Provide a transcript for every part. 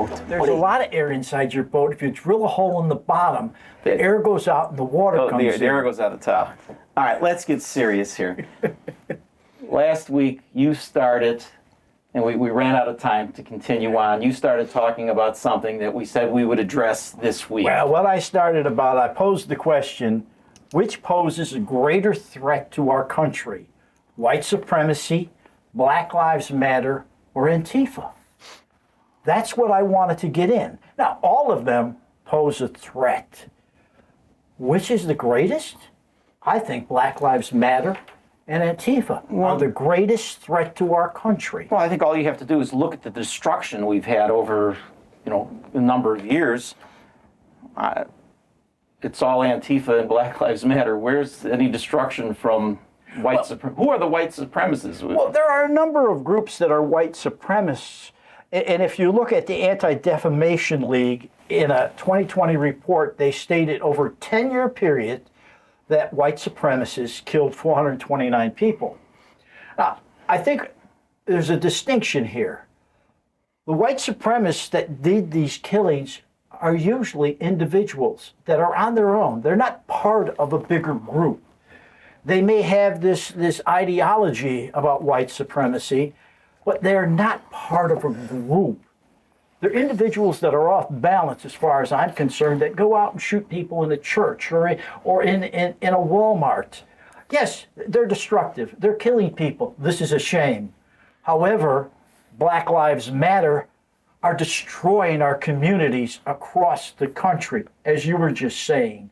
boat. There's a lot of air inside your boat. If you drill a hole in the bottom, the air goes out and the water comes in. The air goes out the top. All right, let's get serious here. Last week, you started, and we ran out of time to continue on. You started talking about something that we said we would address this week. Well, what I started about, I posed the question, which poses a greater threat to our country? White supremacy, Black Lives Matter, or Antifa? That's what I wanted to get in. Now, all of them pose a threat. Which is the greatest? I think Black Lives Matter and Antifa are the greatest threat to our country. Well, I think all you have to do is look at the destruction we've had over, a number of years. It's all Antifa and Black Lives Matter. Where's any destruction from white supremacists? Who are the white supremacists? Well, there are a number of groups that are white supremacists. And if you look at the Anti-Defamation League, in a 2020 report, they stated over a 10-year period that white supremacists killed 429 people. Now, I think there's a distinction here. The white supremacists that did these killings are usually individuals that are on their own. They're not part of a bigger group. They may have this ideology about white supremacy, but they're not part of a group. They're individuals that are off balance, as far as I'm concerned, that go out and shoot people in a church or in a Walmart. Yes, they're destructive. They're killing people. This is a shame. However, Black Lives Matter are destroying our communities across the country, as you were just saying.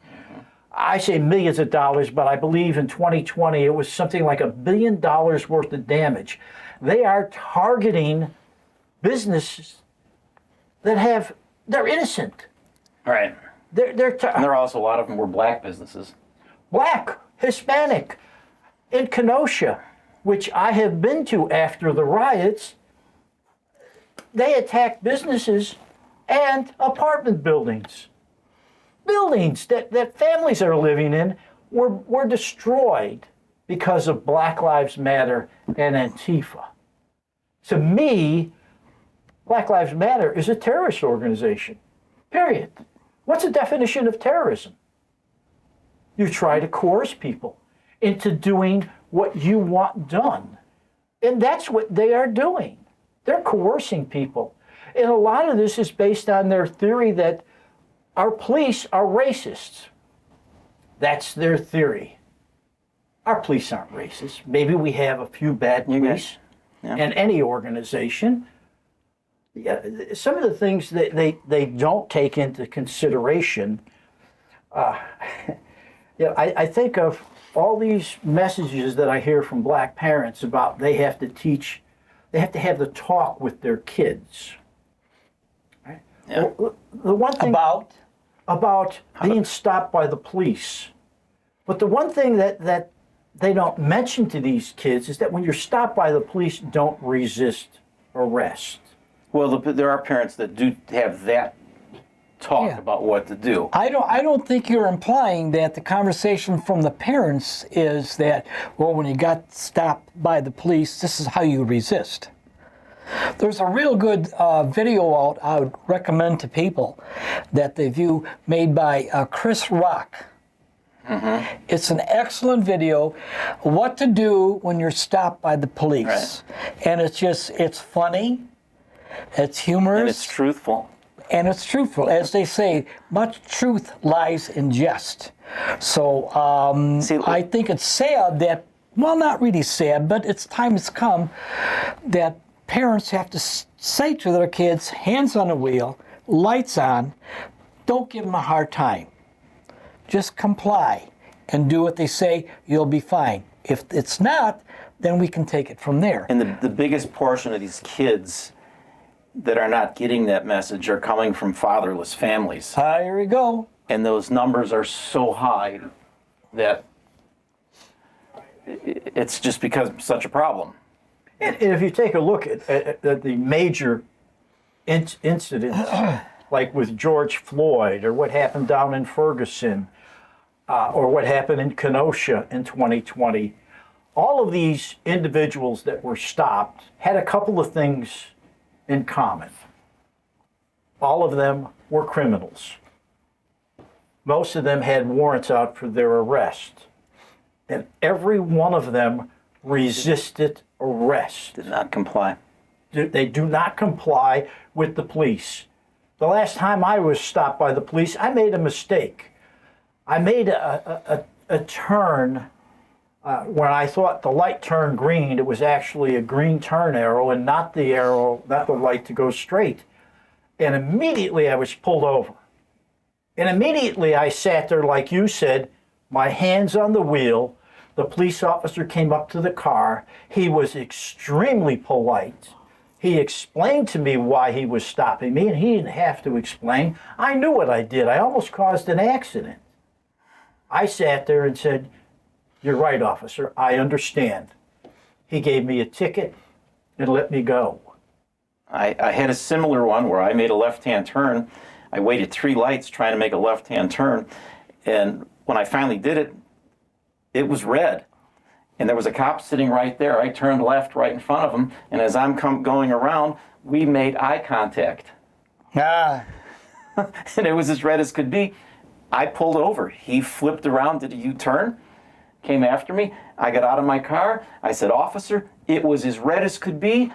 I say millions of dollars, but I believe in 2020 it was something like $1 billion worth of damage. They are targeting businesses that they're innocent. Right. And there are also a lot of them were black businesses. Black, Hispanic. In Kenosha, which I have been to after the riots, they attacked businesses and apartment buildings. Buildings that families are living in were destroyed because of Black Lives Matter and Antifa. To me, Black Lives Matter is a terrorist organization, period. What's the definition of terrorism? You try to coerce people into doing what you want done. And that's what they are doing. They're coercing people. And a lot of this is based on their theory that our police are racists. That's their theory. Our police aren't racist. Maybe we have a few bad police in any organization. Yeah, some of the things that they don't take into consideration, I think of all these messages that I hear from black parents about they have to have the talk with their kids. Right? Yeah. Well, the one thing about being stopped by the police. But the one thing that they don't mention to these kids is that when you're stopped by the police, don't resist arrest. Well, there are parents that do have that talk about what to do. I don't think you're implying that the conversation from the parents is that, well, when you got stopped by the police, this is how you resist. There's a real good video out I would recommend to people that they view, made by Chris Rock. Mm-hmm. It's an excellent video, what to do when you're stopped by the police. Right. And it's funny, it's humorous. And it's truthful. And it's truthful. As they say, much truth lies in jest. So I think it's sad that, well, not really sad, but time has come that parents have to say to their kids, hands on the wheel, lights on, don't give them a hard time. Just comply and do what they say, you'll be fine. If it's not, then we can take it from there. And the biggest portion of these kids that are not getting that message are coming from fatherless families. Here we go. And those numbers are so high that it's just because it's such a problem. And if you take a look at the major incidents, like with George Floyd, or what happened down in Ferguson, or what happened in Kenosha in 2020, all of these individuals that were stopped had a couple of things in common. All of them were criminals. Most of them had warrants out for their arrest. And every one of them resisted arrest. Did not comply. They do not comply with the police. The last time I was stopped by the police, I made a mistake. I made a turn when I thought the light turned green. It was actually a green turn arrow and not the light to go straight. And immediately I was pulled over. And immediately I sat there, like you said, my hands on the wheel. The police officer came up to the car. He was extremely polite. He explained to me why he was stopping me, and he didn't have to explain. I knew what I did. I almost caused an accident. I sat there and said, "You're right, officer. I understand." He gave me a ticket and let me go. I had a similar one where I made a left-hand turn. I waited 3 lights trying to make a left-hand turn, and when I finally did it, it was red. And there was a cop sitting right there. I turned left right in front of him, and as I'm going around, we made eye contact. Ah, And it was as red as could be. I pulled over. He flipped around, did a U-turn, came after me. I got out of my car. I said, "Officer, it was as red as could be."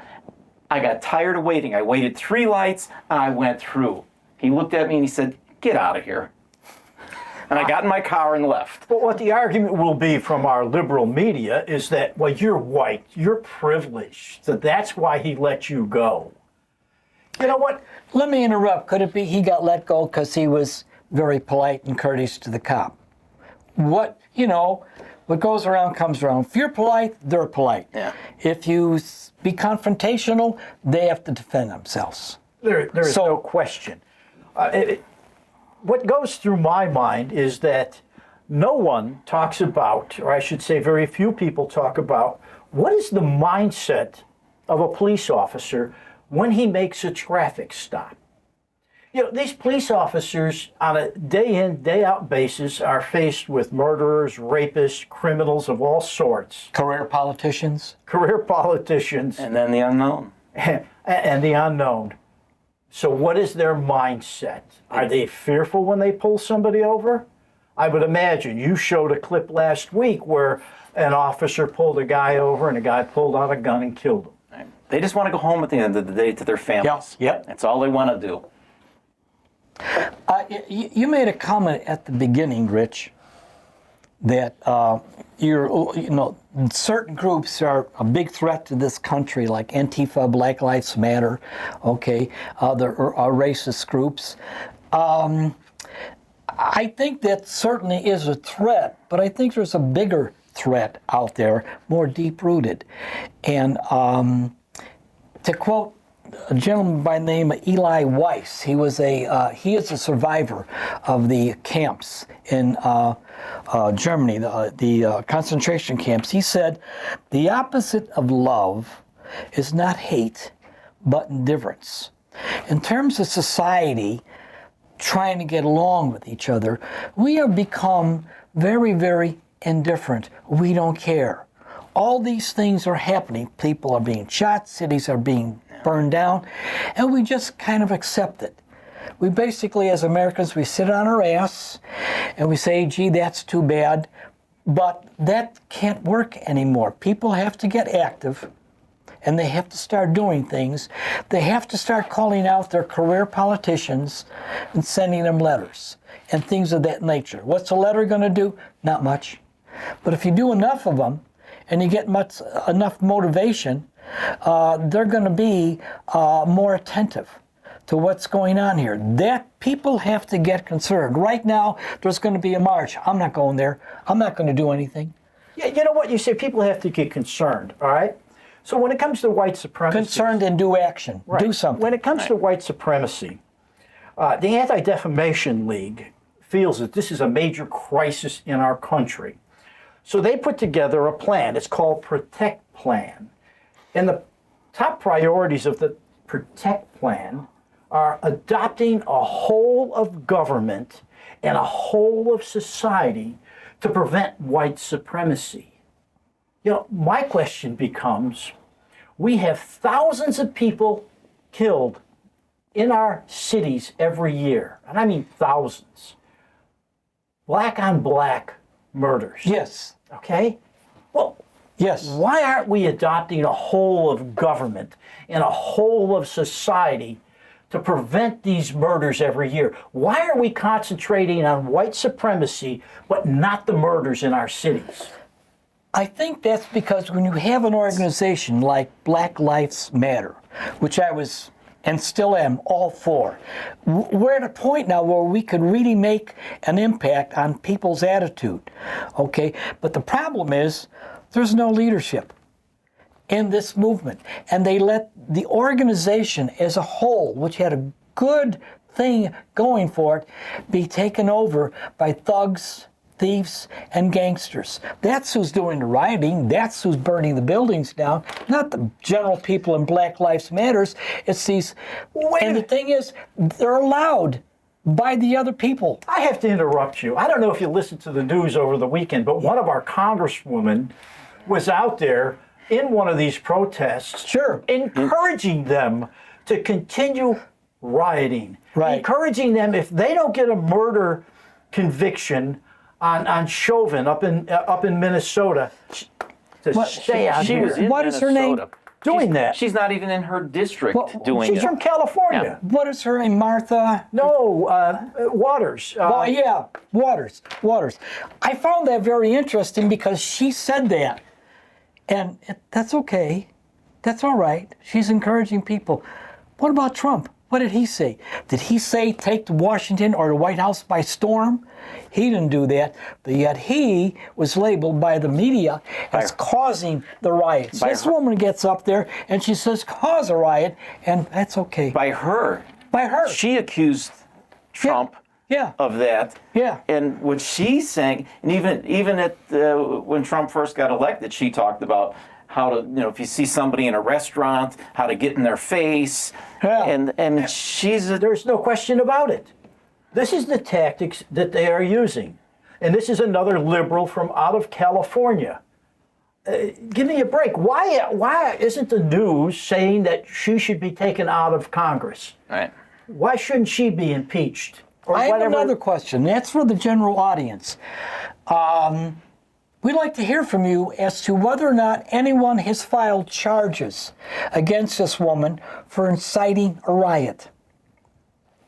I got tired of waiting. I waited 3 lights, and I went through. He looked at me and he said, "Get out of here." And I got in my car and left. But what the argument will be from our liberal media is that, well, you're white, you're privileged, so that's why he let you go. You know what? let me interrupt. Could it be he got let go because he was very polite and courteous to the cop? What goes around comes around. If you're polite, they're polite. Yeah. If you be confrontational, they have to defend themselves. There is no question. What goes through my mind is that no one talks about, or I should say very few people talk about, what is the mindset of a police officer when he makes a traffic stop. These police officers on a day in, day out basis are faced with murderers, rapists, criminals of all sorts. Career politicians. And then the unknown. And the unknown. So what is their mindset? Are they fearful when they pull somebody over? I would imagine you showed a clip last week where an officer pulled a guy over and a guy pulled out a gun and killed him. They just want to go home at the end of the day to their families. Yep. That's all they want to do. You made a comment at the beginning, Rich, that certain groups are a big threat to this country, like Antifa, Black Lives Matter, other racist groups. I think that certainly is a threat, but I think there's a bigger threat out there, more deep-rooted. And to quote a gentleman by the name of Eli Weiss, he is a survivor of the camps in Germany, the concentration camps. He said, "The opposite of love is not hate, but indifference." In terms of society trying to get along with each other, we have become very, very indifferent. We don't care. All these things are happening. People are being shot, cities are being burned down, and we just kind of accept it. We basically, as Americans, we sit on our ass and we say, "Gee, that's too bad," but that can't work anymore. People have to get active and they have to start doing things. They have to start calling out their career politicians and sending them letters and things of that nature. What's a letter going to do? Not much. But if you do enough of them and you get enough motivation, they're going to be more attentive to what's going on here. That people have to get concerned. Right now, there's going to be a march. I'm not going there. I'm not going to do anything. Yeah, you know what? You say people have to get concerned, all right? So when it comes to white supremacy... Concerned and do action. Right. Do something. When it comes to white supremacy, the Anti-Defamation League feels that this is a major crisis in our country. So they put together a plan. It's called Protect Plan. And the top priorities of the Protect Plan are adopting a whole of government and a whole of society to prevent white supremacy. My question becomes, we have thousands of people killed in our cities every year, and I mean thousands, black on black murders. Yes. Okay? Well, Yes. why aren't we adopting a whole of government and a whole of society to prevent these murders every year? Why are we concentrating on white supremacy but not the murders in our cities? I think that's because when you have an organization like Black Lives Matter, which I was and still am all for, we're at a point now where we could really make an impact on people's attitude. Okay? But the problem is there's no leadership in this movement. And they let the organization as a whole, which had a good thing going for it, be taken over by thugs, thieves, and gangsters. That's who's doing the rioting. That's who's burning the buildings down. Not the general people in Black Lives Matters. It's these. And the thing is, they're allowed by the other people. I have to interrupt you. I don't know if you listened to the news over the weekend, but one of our congresswomen was out there in one of these protests, Sure. encouraging them to continue rioting, Right. encouraging them if they don't get a murder conviction on Chauvin up in Minnesota to stay out She here was in What is her name? Minnesota. doing that. She's not even in her district Well, doing She's it. from California. What is her name? Martha? No, Waters. Oh, yeah, Waters. I found that very interesting because she said that. And that's okay. That's all right. She's encouraging people. What about Trump? What did he say? Did he say take the Washington or the White House by storm? He didn't do that, but yet he was labeled by the media as causing the riots. This woman gets up there and she says cause a riot, and that's okay. By her. By her. She accused Trump Yeah. of that. Yeah. And what she's saying, and even at when Trump first got elected, she talked about how to, if you see somebody in a restaurant, how to get in their face. Yeah. And she's There's no question about it. This is the tactics that they are using. And this is another liberal from out of California. Give me a break. Why isn't the news saying that she should be taken out of Congress? right. Why shouldn't she be impeached? Or I have whatever? another question. That's for the general audience. We'd like to hear from you as to whether or not anyone has filed charges against this woman for inciting a riot.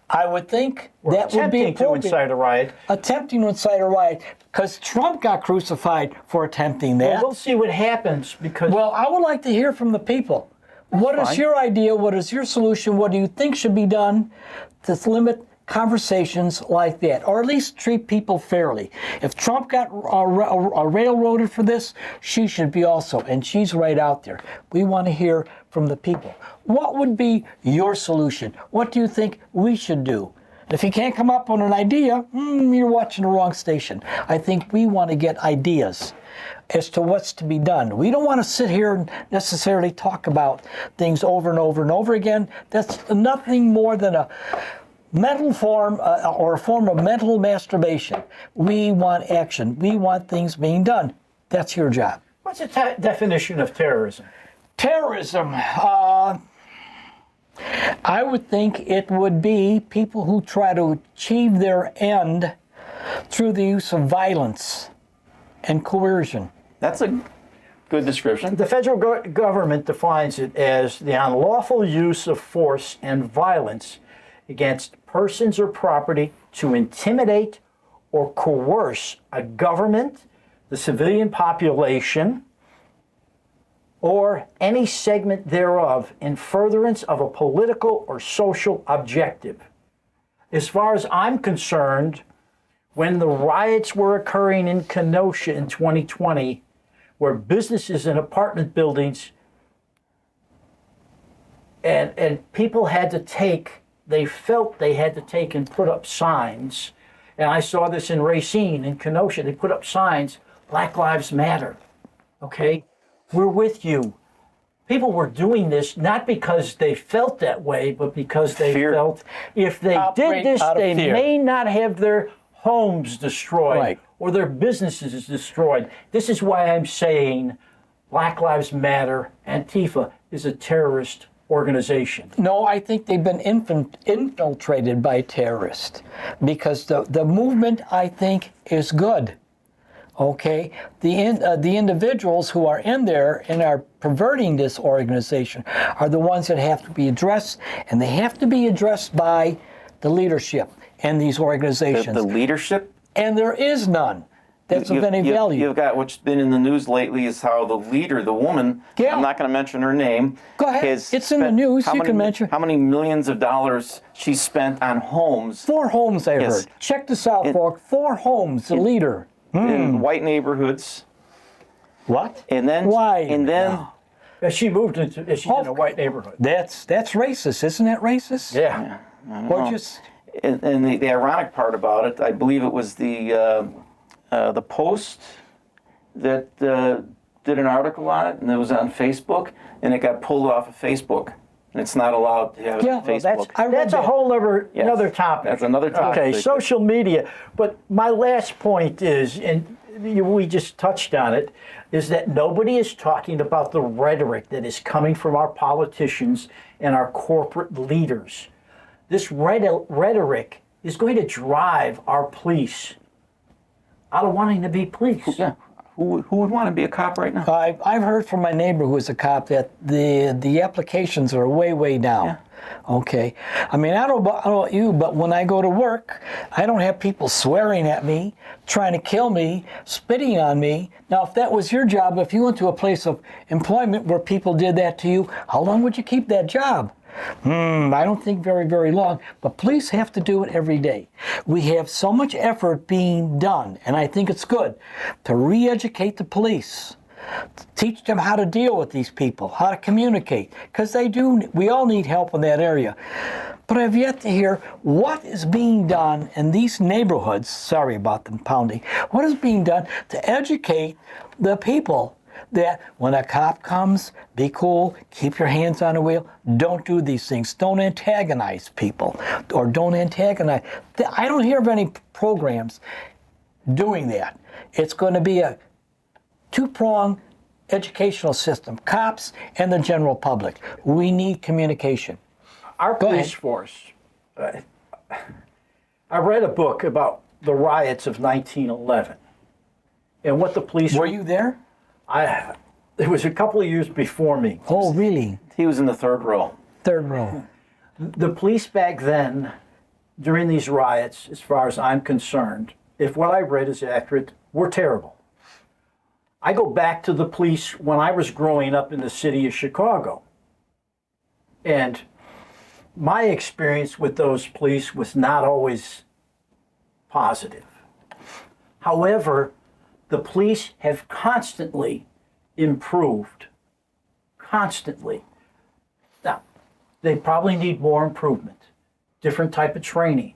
I would think that would be attempting to appropriate. incite a riot. Attempting to incite a riot, because Trump got crucified for attempting that. Well, we'll see what happens because Well, I would like to hear from the people. What is fine. your idea? What is your solution? What do you think should be done to limit conversations like that, or at least treat people fairly? If Trump got railroaded for this, she should be also, and she's right out there. We want to hear from the people. What would be your solution? What do you think we should do? If you can't come up with an idea, you're watching the wrong station. I think we want to get ideas as to what's to be done. We don't want to sit here and necessarily talk about things over and over and over again. That's nothing more than a mental form or a form of mental masturbation. We want action. We want things being done. That's your job. what's the definition of terrorism? Terrorism. I would think it would be people who try to achieve their end through the use of violence and coercion. That's a good description. The federal government defines it as the unlawful use of force and violence against persons or property to intimidate or coerce a government, the civilian population, or any segment thereof in furtherance of a political or social objective. As far as I'm concerned, when the riots were occurring in Kenosha in 2020, where businesses and apartment buildings and people had to take, they felt they had to take and put up signs. And I saw this in Racine, in Kenosha. They put up signs, Black Lives Matter. Okay? We're with you. People were doing this not because they felt that way, but because they Fear. felt if they Operate did this, out of they fear. may not have their homes destroyed Right. or their businesses destroyed. This is why I'm saying Black Lives Matter, Antifa, is a terrorist organization. No, I think they've been infiltrated by terrorists because the movement, I think, is good. Okay, the individuals who are in there and are perverting this organization are the ones that have to be addressed, and they have to be addressed by the leadership in these organizations. The leadership? And there is none that's of any value. You've got what's been in the news lately is how the leader, the woman, Yeah. I'm not going to mention her name. Go ahead. has It's in the spent news. You can mention. How many millions of dollars she spent on homes 4 homes, I Yes. heard. Check this out, folks. 4 homes, the leader. in white neighborhoods. What? And then, Why? And then, As she's in a white neighborhood. That's racist, isn't that racist? Yeah. Or just and the ironic part about it, I believe it was the Post that did an article on it, and it was on Facebook, and it got pulled off of Facebook. And it's not allowed to have Yeah, well, Facebook. That's a whole another topic. That's another topic. Okay, social media. But my last point is, and we just touched on it, is that nobody is talking about the rhetoric that is coming from our politicians and our corporate leaders. This rhetoric is going to drive our police out of wanting to be police. Yeah. Who would want to be a cop right now? I've heard from my neighbor who is a cop that the applications are way down. Yeah. Okay. I mean, I don't know about you, but when I go to work, I don't have people swearing at me, trying to kill me, spitting on me. Now, if that was your job, if you went to a place of employment where people did that to you, how long would you keep that job? I don't think very long, but police have to do it every day. We have so much effort being done, and I think it's good, to re-educate the police, to teach them how to deal with these people, how to communicate, because we all need help in that area. But I've yet to hear what is being done in these neighborhoods, sorry about the pounding, what is being done to educate the people that when a cop comes, be cool, keep your hands on the wheel, don't do these things, don't antagonize people, or don't antagonize. I don't hear of any programs doing that. It's going to be a 2-pronged educational system, cops and the general public. We need communication. Our Go police ahead. force, I read a book about the riots of 1911 and what the police Were you there? It was a couple of years before me. Oh, really? He was in the third row. 3rd row. The police back then, during these riots, as far as I'm concerned, if what I read is accurate, were terrible. I go back to the police when I was growing up in the city of Chicago. And my experience with those police was not always positive. However, the police have constantly improved. Constantly. Now, they probably need more improvement, different type of training,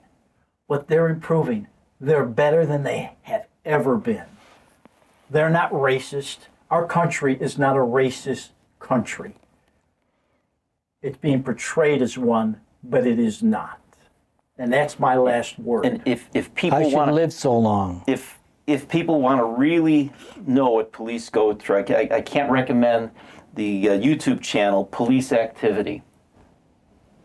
but they're improving. They're better than they have ever been. They're not racist. Our country is not a racist country. It's being portrayed as one, but it is not. And that's my last word. And if people I should want to live so long. if people want to really know what police go through, I can't recommend the YouTube channel Police Activity.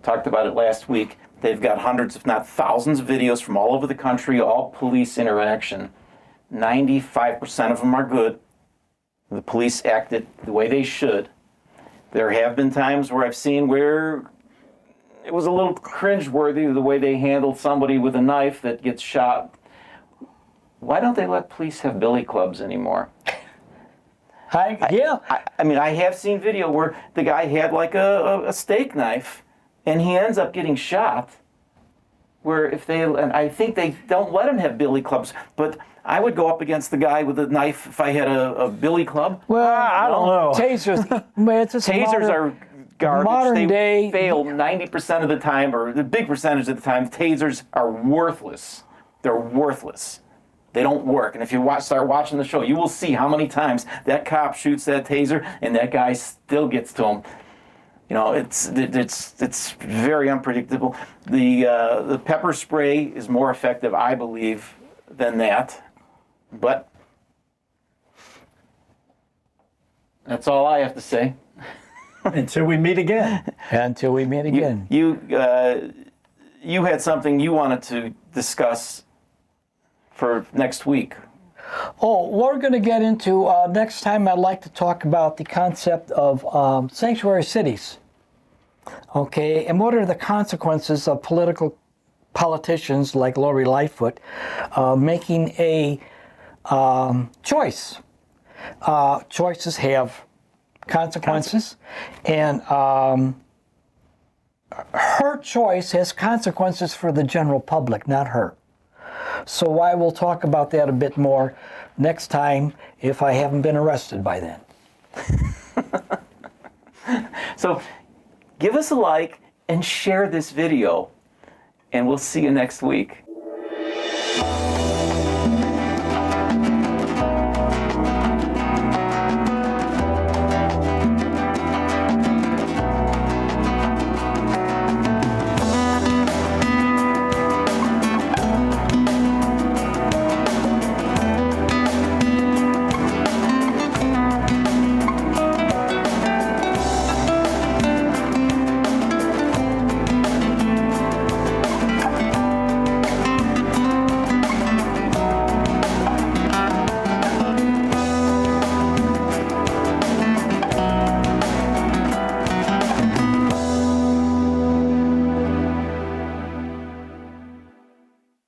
Talked about it last week. They've got hundreds, if not thousands, of videos from all over the country, all police interaction. 95% of them are good. The police acted the way they should. There have been times where I've seen where it was a little cringeworthy the way they handled somebody with a knife that gets shot. Why don't they let police have billy clubs anymore? Yeah. I mean, I have seen video where the guy had like a steak knife, and he ends up getting shot. And I think they don't let him have billy clubs, but I would go up against the guy with a knife if I had a billy club. Well, I don't know. Tasers. Man, it's just Tasers are garbage. modern They day- fail 90% of the time, or the big percentage of the time. Tasers are worthless. They're worthless. They don't work. And if you start watching the show, you will see how many times that cop shoots that taser and that guy still gets to him. You know, it's very unpredictable. The pepper spray is more effective, I believe, than that. But that's all I have to say. Until we meet again. Until we meet again. You had something you wanted to discuss for next week. Oh, we're going to get into, next time I'd like to talk about the concept of sanctuary cities. Okay, and what are the consequences of politicians like Lori Lightfoot making a choice? Choices have consequences, and her choice has consequences for the general public, not her. So I will talk about that a bit more next time if I haven't been arrested by then. So give us a like and share this video, and we'll see you next week.